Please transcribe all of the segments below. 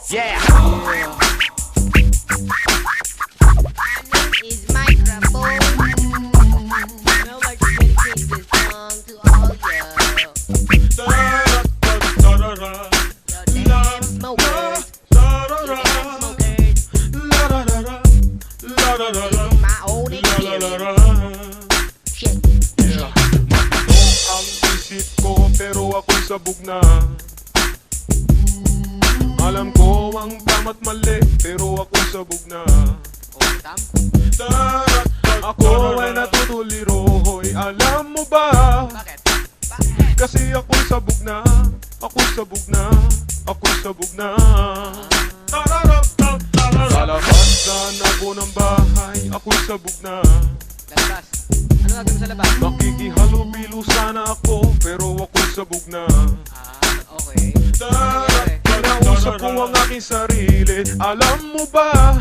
Yeah. My name is Microphone. And I'd like to dedicate this song to all you. Your damn smokers. Your damn smokers. My own experience. Shit. Ang isip ko pero ako'y sabog na. Alam ko ang tama't mali pero ako'y sabog na. Oh, Tam? Ako ay natutuliro, hoy, alam mo ba? Bakit? Bakit? Kasi ako'y sabog na. Ako'y sabog na. Ako'y sabog na. Lalabasan ako ng bahay, ako'y sabog na. Labas. Ano gagawin sa labas? Makikihalubilo sana ako pero ako'y sabog na. Okay. Kinausap ko ang aking sarili, alam mo ba?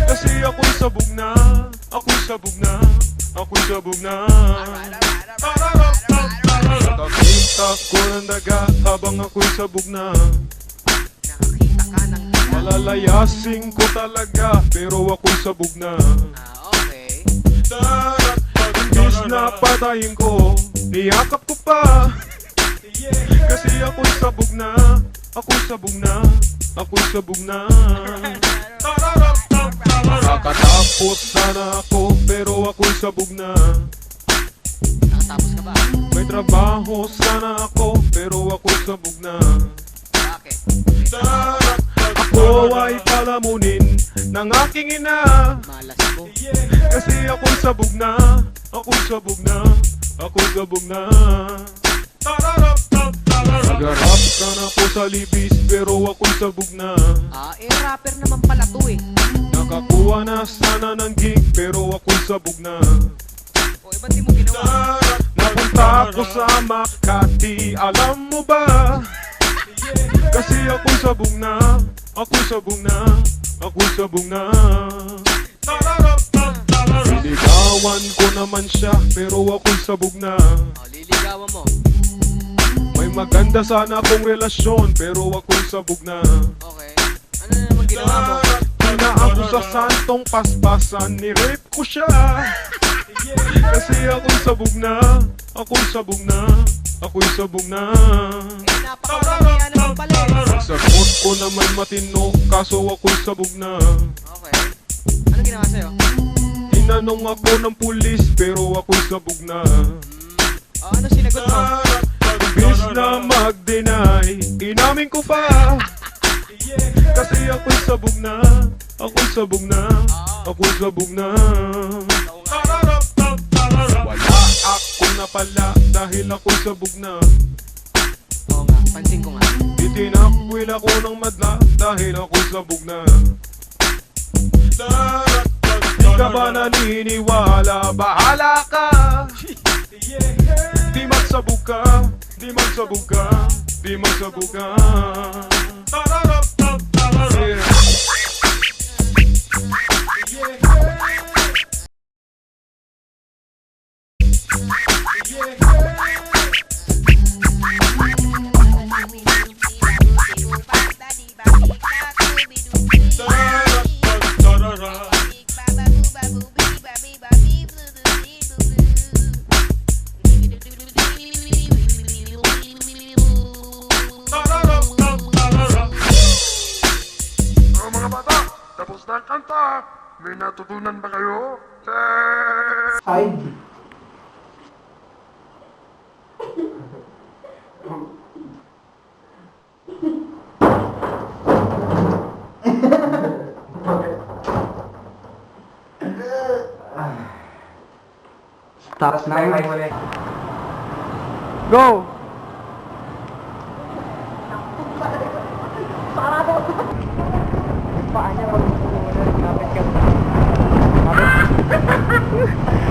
Kasi ako'y sabog na. Ako'y sabog na. Ako'y sabog na. Nakakita ko ng daga habang ako'y sabog na. Nakakita ka ng Malalayasin ko talaga pero ako'y sabog na. okay. Imbis na patayin ko, niyakap ko pa. Kasi ako'y sabog na. Ako'y sabog na. Ako'y sabog na. Nakatapos sana ako pero ako'y sabog na. Nakatapos ka ba? May trabaho sana ako pero ako'y sabog na. Bakit? Ako ay palamunin ng aking ina. Malas mo. Kasi ako'y sabog na. Ako'y sabog na. Ako'y sabog na. Nagharap sana ako sa libis pero ako'y sabog na. Rapper naman pala to eh. Nakakuha na sana ng gig pero ako'y sabog na. O, ba't di mo ginawa? Napunta ako sa Makati, alam mo ba? Kasi ako'y sabog na. Ako'y sabog na. Ako'y sabog na. Liligawan ko naman siya pero ako'y sabog na. O, liligawan mo. May maganda sana akong relasyon pero ako'y sabog na. Okay. Ano na naman ginawa mo? Na ako sa santong paspasan, ni-rape ko siya. Kasi ako'y sabog na. Ako'y sabog na. Ako'y sabog na. Napakaramaya naman pala eh. Sagot ko naman matino kaso ako'y sabog na. Okay. Ano ginawa sa'yo? Tinanong ako ng pulis pero ako'y sabog na. Ano sinagot mo? Imbis na mag-deny, inamin ko pa. Kasi ako'y sabog na. Ako'y sabog na. Ako'y sabog na. Wala ako na pala dahil ako'y sabog na. Oo nga, pansin ko nga. Itinakwil ako ng madla dahil ako'y sabog na. Di ka ba naniniwala? Bahala ka. Di magsabog ka. Di magsabog ka. Di magsabog ka. Mga bata, tapos na ang kanta. May natutunan ba kayo? Hide. Stop na. Go! Paano? Kapit ka. Kapit.